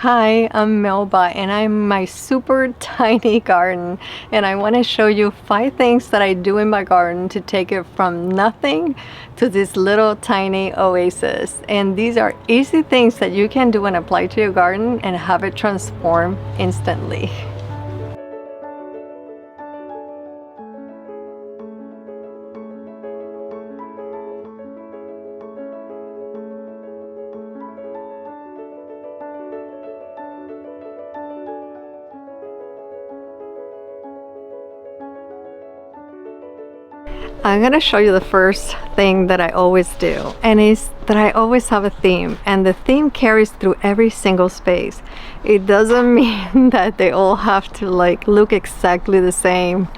Hi, I'm Melba and I'm in my super tiny garden, and I want to show you 5 things that I do in my garden to take it from nothing to this little tiny oasis. And these are easy things that you can do and apply to your garden and have it transform instantly. I'm gonna show you the first thing that I always do, and is that I always have a theme, and the theme carries through every single space. It doesn't mean that they all have to look exactly the same,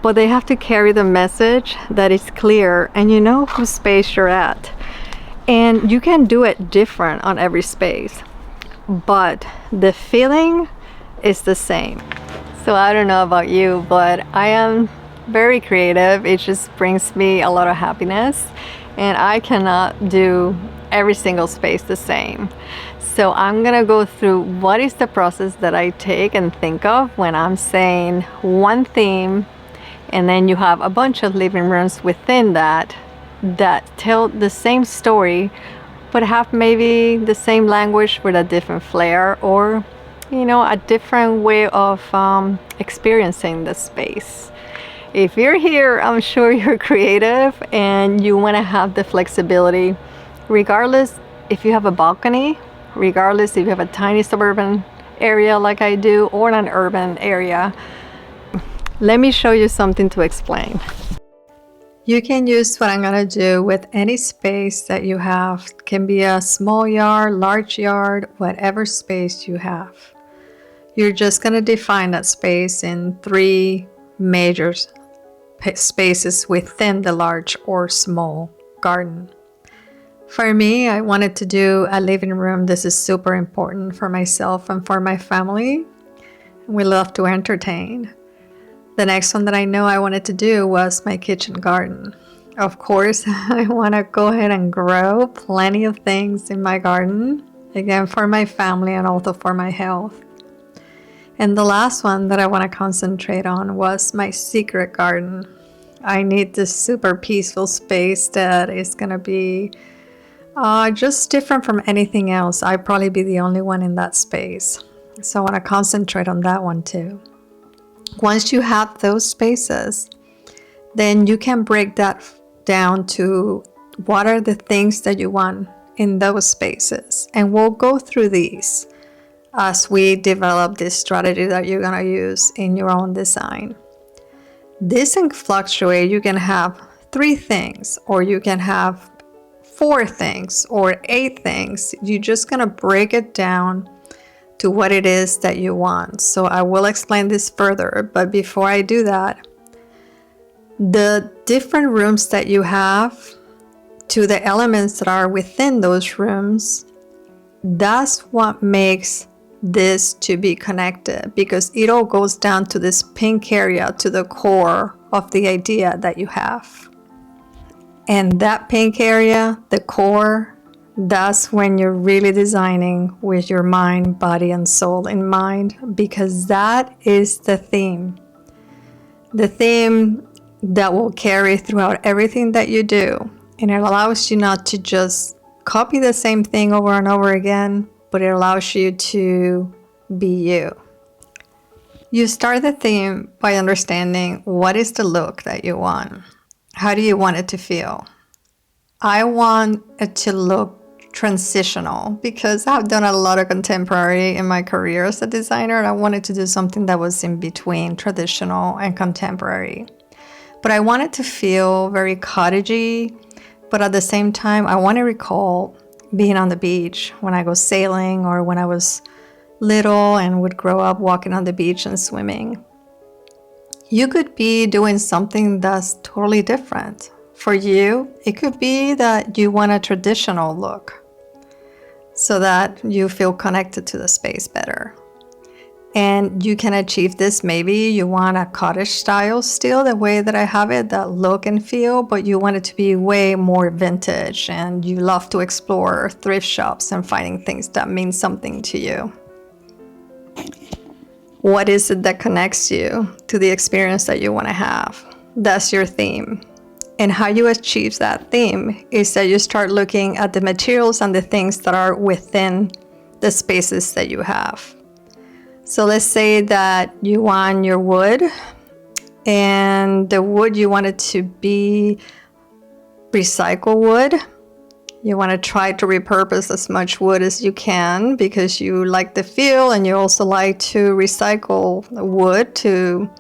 but they have to carry the message that is clear and you know whose space you're at. And you can do it different on every space, but the feeling is the same. So I don't know about you, but I am very creative. It just brings me a lot of happiness, and I cannot do every single space the same. So I'm gonna go through what is the process that I take and think of when I'm saying one theme, and then you have a bunch of living rooms within that tell the same story but have maybe the same language with a different flair, or a different way of experiencing the space. If you're here, I'm sure you're creative and you want to have the flexibility, regardless if you have a balcony, regardless if you have a tiny suburban area like I do, or an urban area. Let me show you something to explain. You can use what I'm gonna do with any space that you have. It can be a small yard, large yard, whatever space you have. You're just gonna define that space in 3 major spaces within the large or small garden. For me, I wanted to do a living room. This is super important for myself and for my family. We love to entertain. The next one that I know I wanted to do was my kitchen garden. Of course, I want to go ahead and grow plenty of things in my garden, again for my family and also for my health. And the last one that I want to concentrate on was my secret garden. I need this super peaceful space that is going to be just different from anything else. I'd probably be the only one in that space. So I want to concentrate on that one too. Once you have those spaces, then you can break that down to what are the things that you want in those spaces. And we'll go through these as we develop this strategy that you're going to use in your own design. This can fluctuate. You can have 3 things, or you can have 4 things, or 8 things. You're just going to break it down to what it is that you want. So I will explain this further, but before I do that, the different rooms that you have, to the elements that are within those rooms, that's what makes this to be connected, because it all goes down to this pink area, to the core of the idea that you have. And that pink area, the core, that's when you're really designing with your mind, body, and soul in mind, because that is the theme. The theme that will carry throughout everything that you do. And it allows you not to just copy the same thing over and over again, but it allows you to be you. You start the theme by understanding what is the look that you want. How do you want it to feel? I want it to look transitional, because I've done a lot of contemporary in my career as a designer, and I wanted to do something that was in between traditional and contemporary. But I want it to feel very cottagey, but at the same time I want to recall being on the beach when I go sailing, or when I was little and would grow up walking on the beach and swimming. You could be doing something that's totally different. For you, it could be that you want a traditional look so that you feel connected to the space better. And you can achieve this. Maybe you want a cottage style still, the way that I have it, that look and feel, but you want it to be way more vintage, and you love to explore thrift shops and finding things that mean something to you. What is it that connects you to the experience that you want to have? That's your theme. And how you achieve that theme is that you start looking at the materials and the things that are within the spaces that you have. So let's say that you want your wood, and the wood you want it to be recycled wood. You want to try to repurpose as much wood as you can because you like the feel, and you also like to recycle wood to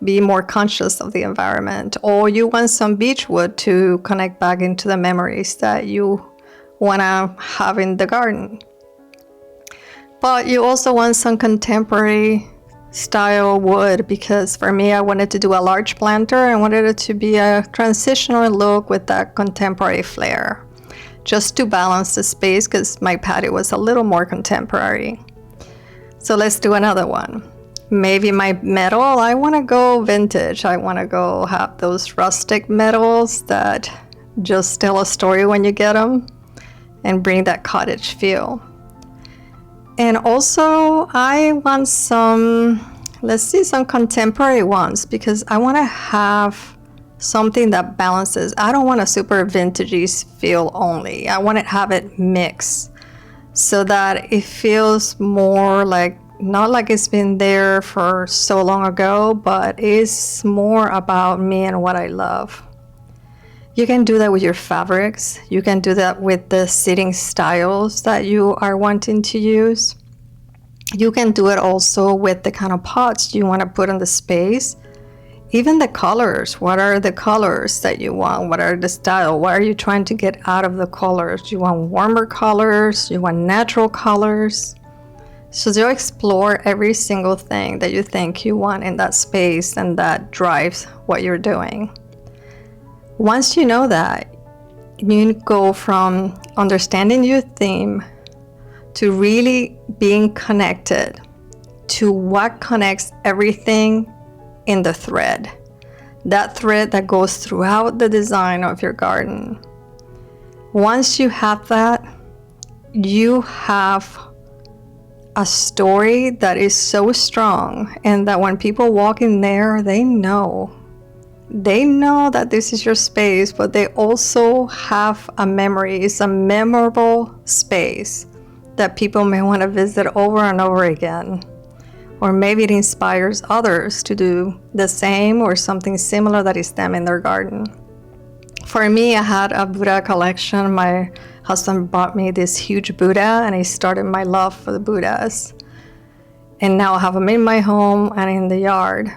be more conscious of the environment. Or you want some beech wood to connect back into the memories that you want to have in the garden. But you also want some contemporary style wood, because for me, I wanted to do a large planter. I wanted it to be a transitional look with that contemporary flair, just to balance the space, because my patio was a little more contemporary. So let's do another one. Maybe my metal, I want to go vintage. I want to go have those rustic metals that just tell a story when you get them and bring that cottage feel. And also I want some contemporary ones, because I want to have something that balances. I don't want a super vintagey feel only. I want to have it mixed so that it feels more like, not like it's been there for so long ago, but it's more about me and what I love. You can do that with your fabrics. You can do that with the sitting styles that you are wanting to use. You can do it also with the kind of pots you want to put in the space. Even the colors. What are the colors that you want? What are the style? What are you trying to get out of the colors? You want warmer colors? You want natural colors? So you explore every single thing that you think you want in that space, and that drives what you're doing. Once you know that, you go from understanding your theme to really being connected to what connects everything in the thread. That thread that goes throughout the design of your garden. Once you have that, you have a story that is so strong, and that when people walk in there, they know that this is your space, but they also have a memory. It's a memorable space that people may want to visit over and over again. Or maybe it inspires others to do the same or something similar that is them in their garden. For me, I had a Buddha collection. My husband bought me this huge Buddha, and I started my love for the Buddhas. And now I have them in my home and in the yard.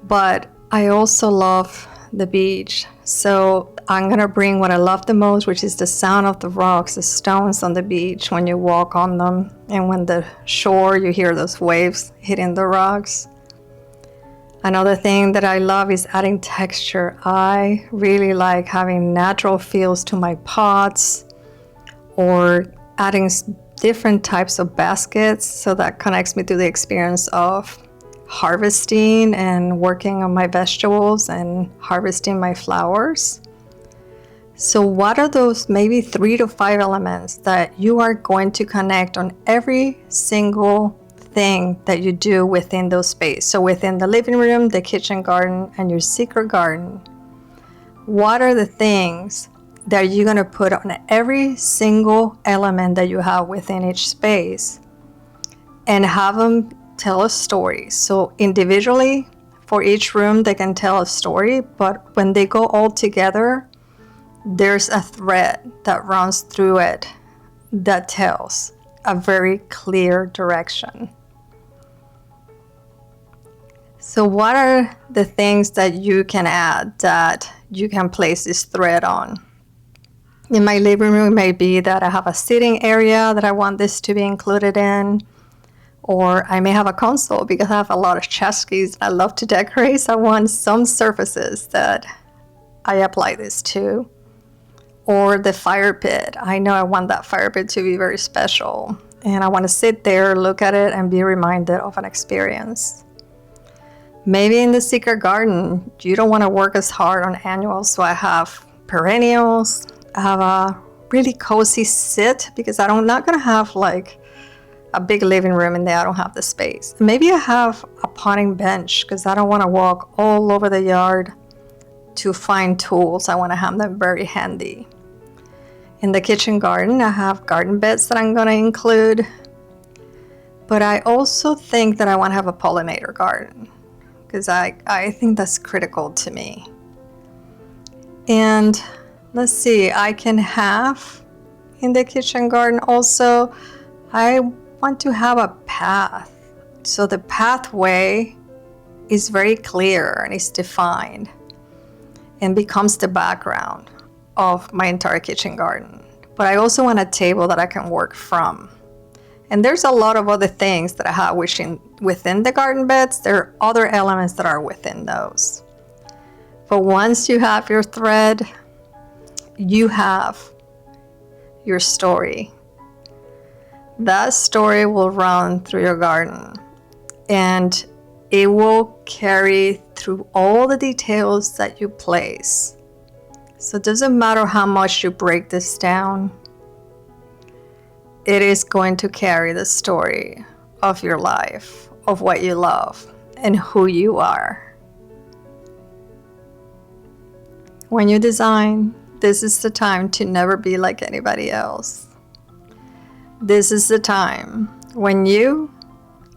But I also love the beach. So I'm gonna bring what I love the most, which is the sound of the rocks, the stones on the beach when you walk on them. And when the shore, you hear those waves hitting the rocks. Another thing that I love is adding texture. I really like having natural feels to my pots, or adding different types of baskets, so that connects me to the experience of harvesting and working on my vegetables and harvesting my flowers. So what are those maybe 3 to 5 elements that you are going to connect on every single thing that you do within those spaces? So within the living room, the kitchen garden, and your secret garden, what are the things that you're going to put on every single element that you have within each space, and have them tell a story? So individually, for each room, they can tell a story, but when they go all together, there's a thread that runs through it that tells a very clear direction. So what are the things that you can add that you can place this thread on? In my living room, it may be that I have a sitting area that I want this to be included in. Or I may have a console, because I have a lot of chess-keys I love to decorate. So I want some surfaces that I apply this to. Or the fire pit. I know I want that fire pit to be very special. And I want to sit there, look at it, and be reminded of an experience. Maybe in the secret garden, you don't want to work as hard on annuals. So I have perennials. I have a really cozy sit, because I'm not going to have like a big living room and there I don't have the space. Maybe I have a potting bench because I don't want to walk all over the yard to find tools. I want to have them very handy. In the kitchen garden, I have garden beds that I'm going to include. But I also think that I want to have a pollinator garden because I think that's critical to me. And let's see, I can have in the kitchen garden also, I want to have a path. So the pathway is very clear and is defined and becomes the background of my entire kitchen garden. But I also want a table that I can work from. And there's a lot of other things that I have within the garden beds. There are other elements that are within those. But once you have your thread, you have your story. That story will run through your garden and it will carry through all the details that you place. So it doesn't matter how much you break this down, it is going to carry the story of your life, of what you love and who you are. When you design, this is the time to never be like anybody else. This is the time when you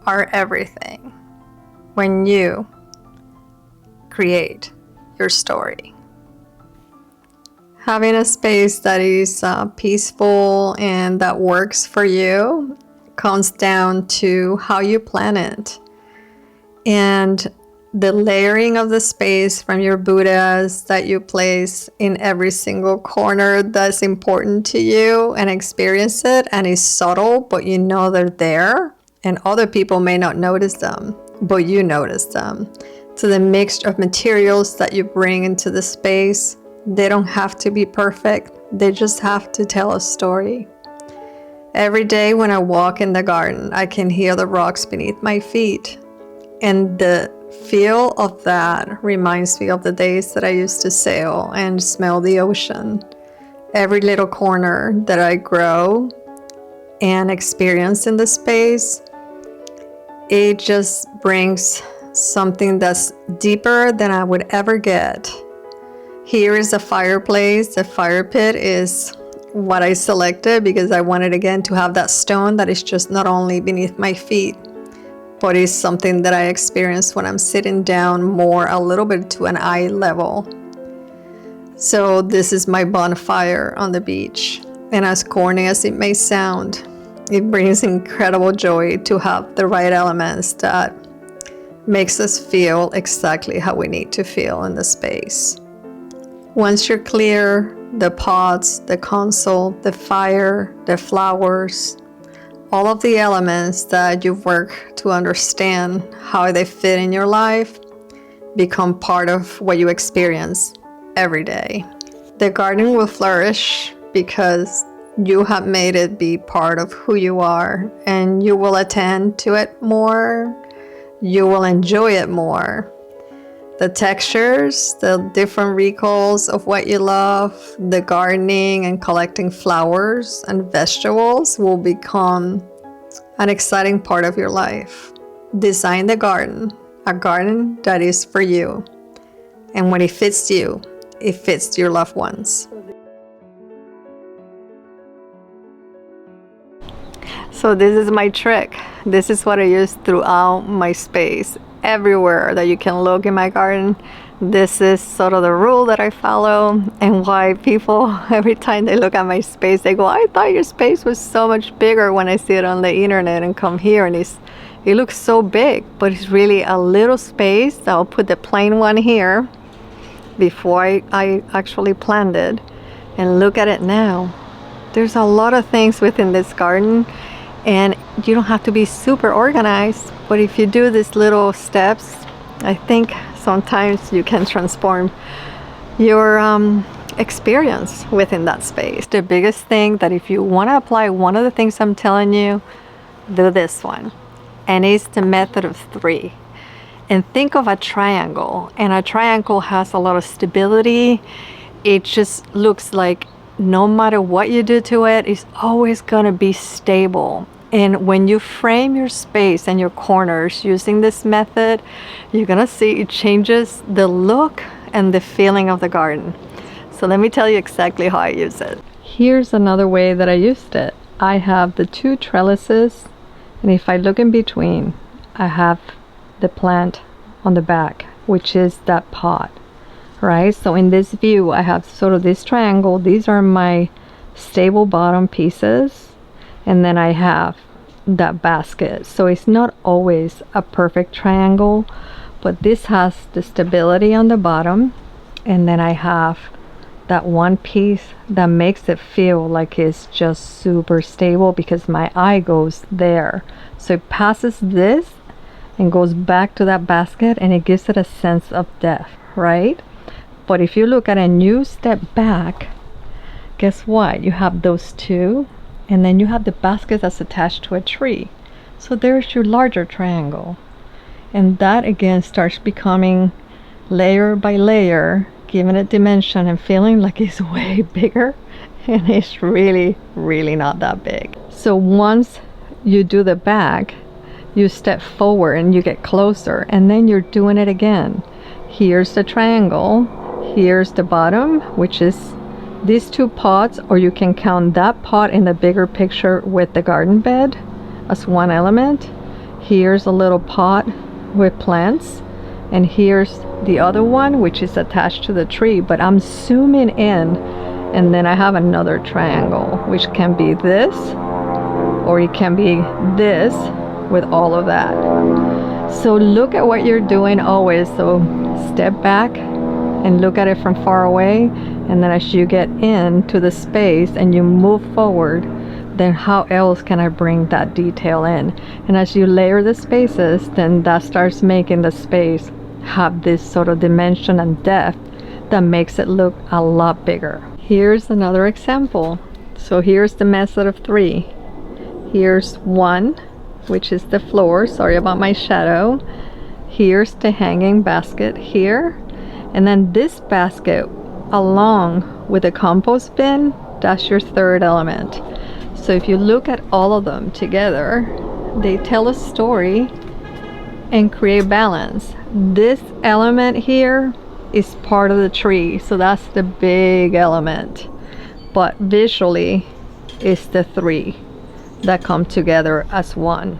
are everything, when you create your story. Having a space that is peaceful and that works for you comes down to how you plan it. And the layering of the space from your Buddhas that you place in every single corner that's important to you and experience it and is subtle, but you know they're there and other people may not notice them, but you notice them. So the mix of materials that you bring into the space, they don't have to be perfect. They just have to tell a story. Every day when I walk in the garden, I can hear the rocks beneath my feet. And the feel of that reminds me of the days that I used to sail and smell the ocean. Every little corner that I grow and experience in the space, it just brings something that's deeper than I would ever get. Here is a fireplace. The fire pit is what I selected because I wanted again to have that stone that is just not only beneath my feet, but is something that I experience when I'm sitting down more a little bit to an eye level. So this is my bonfire on the beach. And as corny as it may sound, it brings incredible joy to have the right elements that makes us feel exactly how we need to feel in the space. Once you're clear, the pots, the console, the fire, the flowers, all of the elements that you've worked to understand how they fit in your life become part of what you experience every day. The garden will flourish because you have made it be part of who you are, and you will attend to it more. You will enjoy it more. The textures, the different recalls of what you love, the gardening and collecting flowers and vegetables will become an exciting part of your life. Design the garden, a garden that is for you. And when it fits you, it fits your loved ones. So this is my trick. This is what I use throughout my space. Everywhere that you can look in my garden, this is sort of the rule that I follow, and why people, every time they look at my space, they go, I thought your space was so much bigger when I see it on the internet and come here and it looks so big, but it's really a little space. I'll put the plain one here before I actually planned it, and look at it now. There's a lot of things within this garden, and you don't have to be super organized, but if you do these little steps, I think sometimes you can transform your experience within that space. The biggest thing that if you want to apply one of the things I'm telling you, do this one, and it's the method of 3. And think of a triangle, and a triangle has a lot of stability. It just looks like no matter what you do to it, it's always going to be stable. And when you frame your space and your corners using this method, you're gonna see it changes the look and the feeling of the garden. So let me tell you exactly how I use it. Here's another way that I used it. I have the 2 trellises, and if I look in between, I have the plant on the back, which is that pot, right? So in this view, I have sort of this triangle. These are my stable bottom pieces, and then I have that basket. So it's not always a perfect triangle, but this has the stability on the bottom, and then I have that one piece that makes it feel like it's just super stable because my eye goes there. So it passes this and goes back to that basket, and it gives it a sense of depth, right? But if you look at it and you step back, guess what? You have those 2, and then you have the basket that's attached to a tree. So there's your larger triangle. And that again starts becoming layer by layer, giving it dimension and feeling like it's way bigger, and it's really, really not that big. So once you do the back, you step forward and you get closer, and then you're doing it again. Here's the triangle, here's the bottom, which is these 2 pots, or you can count that pot in the bigger picture with the garden bed as one element. Here's a little pot with plants, and here's the other one, which is attached to the tree, but I'm zooming in, and then I have another triangle, which can be this, or it can be this with all of that. So look at what you're doing always. So step back and look at it from far away, and then as you get into the space and you move forward, then how else can I bring that detail in? And as you layer the spaces, then that starts making the space have this sort of dimension and depth that makes it look a lot bigger. Here's another example. So here's the method of 3. Here's 1, which is the floor. Sorry about my shadow. Here's the hanging basket here. And then this basket along with the compost bin, that's your 3rd element. So if you look at all of them together, they tell a story and create balance. This element here is part of the tree, so that's the big element, but visually it's the 3 that come together as one.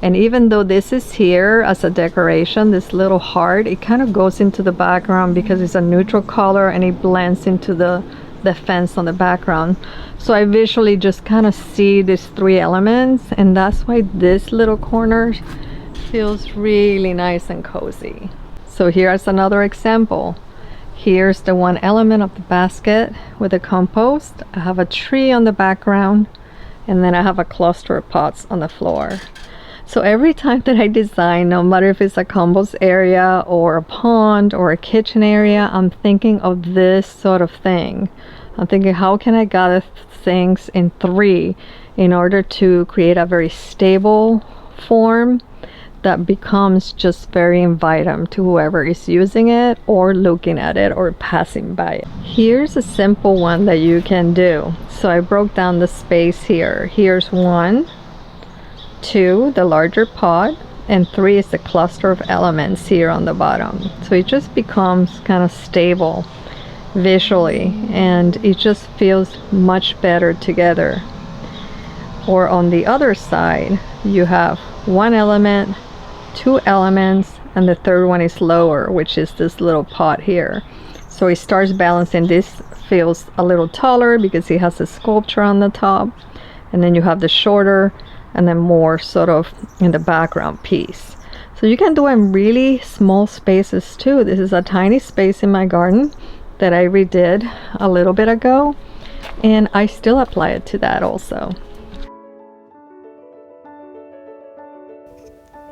And even though this is here as a decoration, this little heart, it kind of goes into the background because it's a neutral color and it blends into the fence on the background. So I visually just kind of see these 3 elements, and that's why this little corner feels really nice and cozy. So here's another example. Here's the 1 element of the basket with the compost. I have a tree on the background, and then I have a cluster of pots on the floor. So every time that I design, no matter if it's a compost area or a pond or a kitchen area, I'm thinking of this sort of thing. I'm thinking, how can I gather things in 3 in order to create a very stable form that becomes just very inviting to whoever is using it or looking at it or passing by it. Here's a simple one that you can do. So I broke down the space here. Here's 1, 2, the larger pot, and 3 is the cluster of elements here on the bottom. So it just becomes kind of stable visually, and it just feels much better together. Or on the other side, you have 1 element, 2 elements, and the 3rd one is lower, which is this little pot here. So it starts balancing. This feels a little taller because it has a sculpture on the top, and then you have the shorter and then more sort of in the background piece. So you can do it in really small spaces too. This is a tiny space in my garden that I redid a little bit ago, and I still apply it to that also.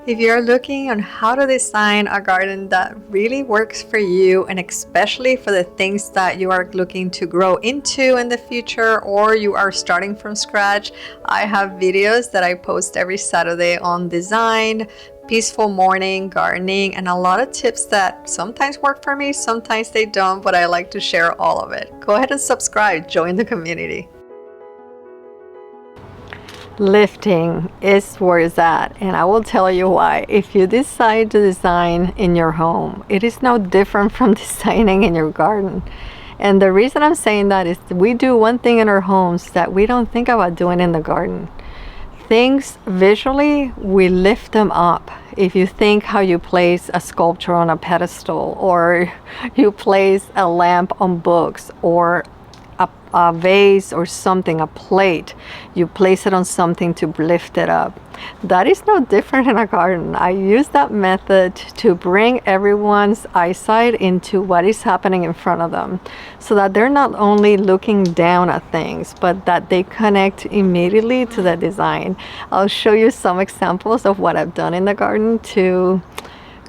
If you're looking on how to design a garden that really works for you, and especially for the things that you are looking to grow into in the future, or you are starting from scratch, I have videos that I post every Saturday on design, peaceful morning, gardening, and a lot of tips that sometimes work for me, sometimes they don't, but I like to share all of it. Go ahead and subscribe, join the community. Lifting is where it's at, and I will tell you why. If you decide to design in your home, it is no different from designing in your garden. And the reason I'm saying that is we do one thing in our homes that we don't think about doing in the garden. Things visually, we lift them up. If you think how you place a sculpture on a pedestal, or you place a lamp on books, or a vase or something, a plate, you place it on something to lift it up. That is no different in a garden. I use that method to bring everyone's eyesight into what is happening in front of them, so that they're not only looking down at things, but that they connect immediately to the design. I'll show you some examples of what I've done in the garden to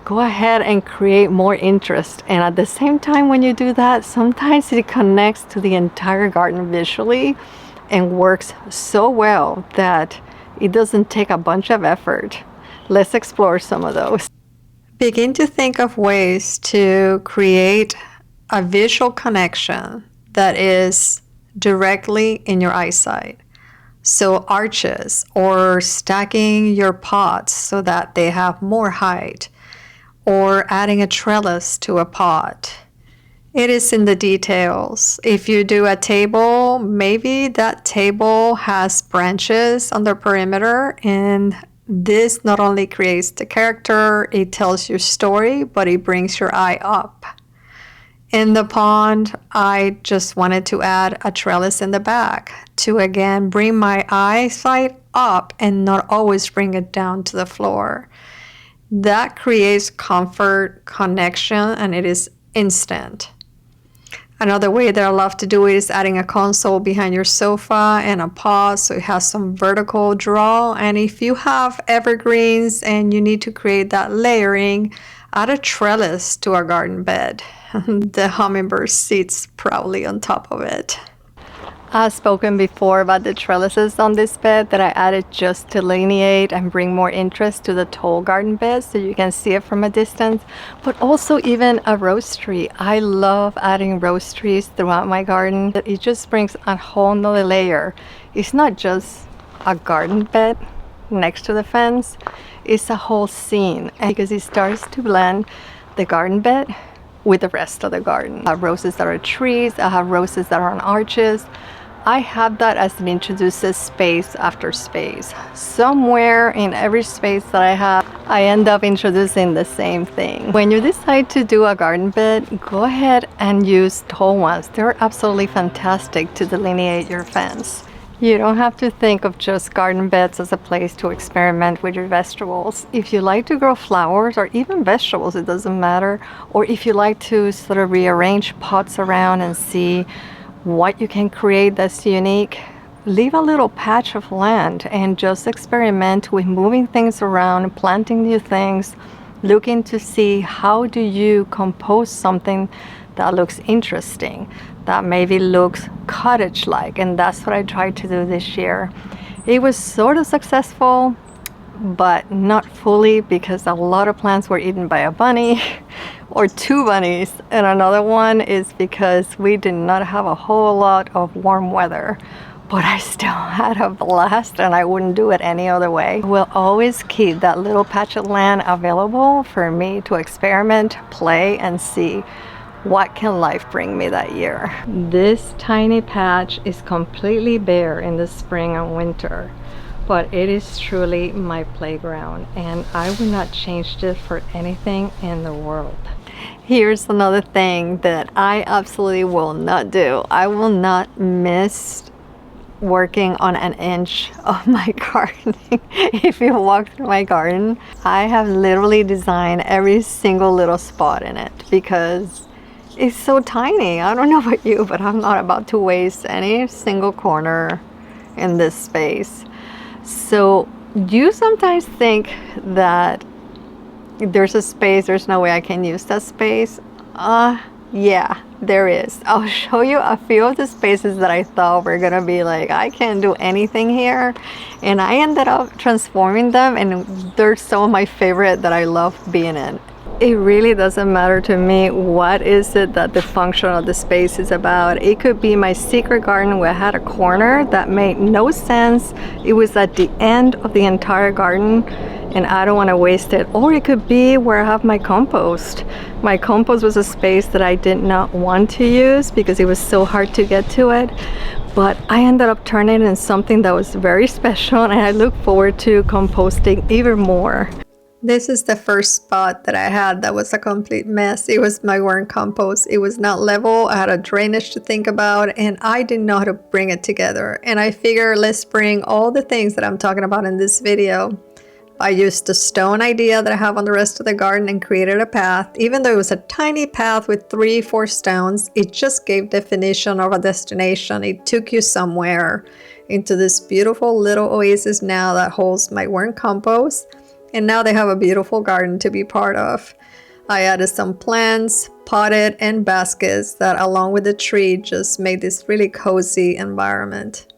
go ahead and create more interest. And at the same time, when you do that, sometimes it connects to the entire garden visually and works so well that it doesn't take a bunch of effort. Let's explore some of those. Begin to think of ways to create a visual connection that is directly in your eyesight. So arches, or stacking your pots so that they have more height, or adding a trellis to a pot. It is in the details. If you do a table, maybe that table has branches on the perimeter, and this not only creates the character, it tells your story, but it brings your eye up. In the pond, I just wanted to add a trellis in the back to again bring my eyesight up and not always bring it down to the floor. That creates comfort, connection, and it is instant. Another way that I love to do it is adding a console behind your sofa and a pot, so it has some vertical draw. And if you have evergreens and you need to create that layering, add a trellis to a garden bed. The hummingbird sits proudly on top of it. I've spoken before about the trellises on this bed that I added just to delineate and bring more interest to the tall garden bed so you can see it from a distance, but also even a rose tree. I love adding rose trees throughout my garden. It just brings a whole nother layer. It's not just a garden bed next to the fence, it's a whole scene, because it starts to blend the garden bed with the rest of the garden. I have roses that are trees, I have roses that are on arches. I have that as it introduces space after space. Somewhere in every space that I have, I end up introducing the same thing. When you decide to do a garden bed, go ahead and use tall ones. They're absolutely fantastic to delineate your fence. You don't have to think of just garden beds as a place to experiment with your vegetables. If you like to grow flowers or even vegetables, it doesn't matter. Or if you like to sort of rearrange pots around and see what you can create that's unique, leave a little patch of land and just experiment with moving things around, planting new things, looking to see how do you compose something that looks interesting, that maybe looks cottage-like. And that's what I tried to do this year. It was sort of successful, but not fully, because a lot of plants were eaten by a bunny or two bunnies, and another one is because we did not have a whole lot of warm weather. But I still had a blast, and I wouldn't do it any other way. We'll always keep that little patch of land available for me to experiment, play, and see what can life bring me that year. This tiny patch is completely bare in the spring and winter, but it is truly my playground, and I would not change it for anything in the world. Here's another thing that I absolutely will not do. I will not miss working on an inch of my gardening. If you walk through my garden, I have literally designed every single little spot in it because it's so tiny. I don't know about you, but I'm not about to waste any single corner in this space. So you sometimes think that there's a space, there's no way I can use that space. Yeah, there is. I'll show you a few of the spaces that I thought were gonna be like, I can't do anything here, and I ended up transforming them, and they're some of my favorite that I love being in. it really doesn't matter to me what is it that the function of the space is about. It could be my secret garden where I had a corner that made no sense. It was at the end of the entire garden and I don't want to waste it. Or it could be where I have my compost. My compost was a space that I did not want to use because it was so hard to get to it. But I ended up turning it into something that was very special, and I look forward to composting even more. This is the first spot that I had that was a complete mess. It was my worm compost. It was not level. I had a drainage to think about, and I didn't know how to bring it together. And I figured let's bring all the things that I'm talking about in this video. I used the stone idea that I have on the rest of the garden and created a path. Even though it was a tiny path with 3-4 stones, it just gave definition of a destination. It took you somewhere into this beautiful little oasis now that holds my worm compost. And now they have a beautiful garden to be part of. I added some plants, potted, and baskets that along with the tree just made this really cozy environment.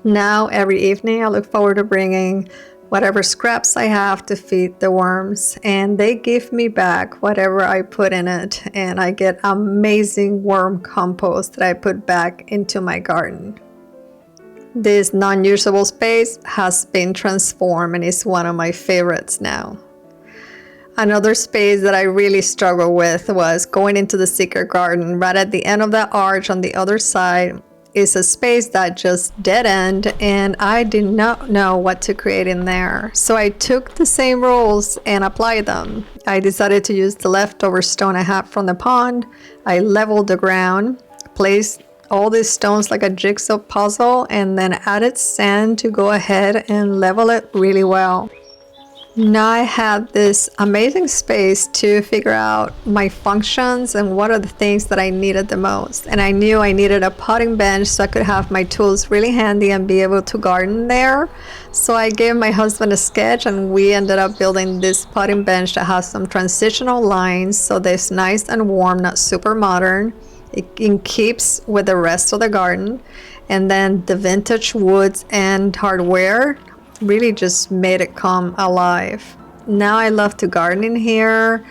Now every evening I look forward to bringing whatever scraps I have to feed the worms, and they give me back whatever I put in it, and I get amazing worm compost that I put back into my garden. This non-usable space has been transformed and is one of my favorites now. Another space that I really struggled with was going into the secret garden. Right at the end of that arch on the other side is a space that just dead end, and I did not know what to create in there. So I took the same rules and applied them. I decided to use the leftover stone I had from the pond. I leveled the ground, placed all these stones like a jigsaw puzzle, and then added sand to go ahead and level it really well. Now I had this amazing space to figure out my functions and what are the things that I needed the most. And I knew I needed a potting bench so I could have my tools really handy and be able to garden there. So I gave my husband a sketch and we ended up building this potting bench that has some transitional lines so that it's nice and warm, not super modern. It keeps with the rest of the garden. And then the vintage woods and hardware really just made it come alive. Now I love to garden in here.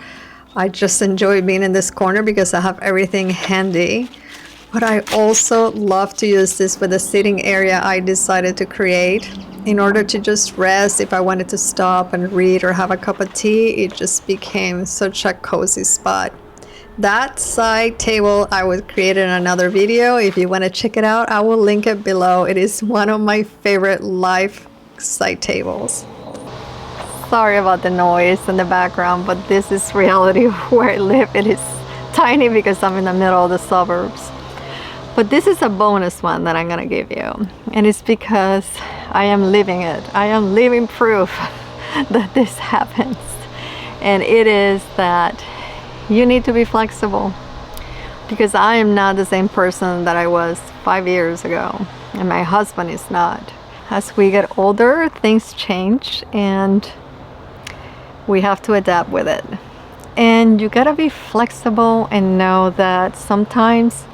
I just enjoy being in this corner because I have everything handy. But I also love to use this with the sitting area I decided to create in order to just rest. If I wanted to stop and read or have a cup of tea, it just became such a cozy spot. That side table I would create in another video. If you want to check it out, I will link it below. It is one of my favorite live side tables. Sorry about the noise in the background, but this is reality where I live. It is tiny because I'm in the middle of the suburbs. But this is a bonus one that I'm gonna give you, and it's because I am living it. I am living proof that this happens, and it is that you need to be flexible, because I am not the same person that I was 5 years ago, and my husband is not. As we get older, things change and we have to adapt with it. And you gotta be flexible and know that sometimes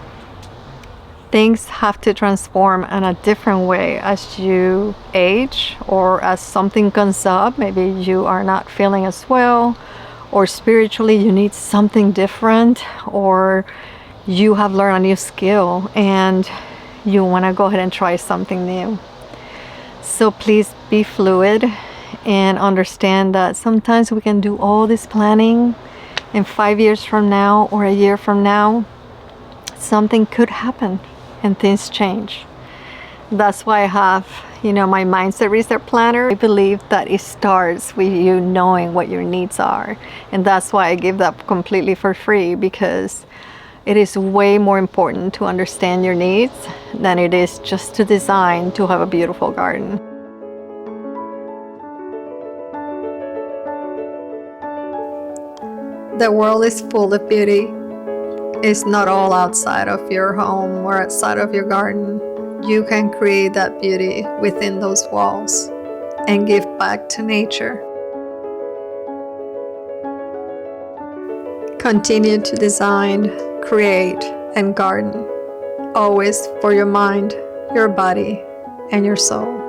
things have to transform in a different way as you age, or as something comes up. Maybe you are not feeling as well, or spiritually you need something different, or you have learned a new skill and you want to go ahead and try something new. So please be fluid and understand that sometimes we can do all this planning, and 5 years from now or a year from now something could happen and things change. That's why I have, my mindset reset planner. I believe that it starts with you knowing what your needs are, and that's why I give that completely for free, because it is way more important to understand your needs than it is just to design to have a beautiful garden. The world is full of beauty. It's not all outside of your home or outside of your garden. You can create that beauty within those walls and give back to nature. Continue to design, create, and garden, always for your mind, your body, and your soul.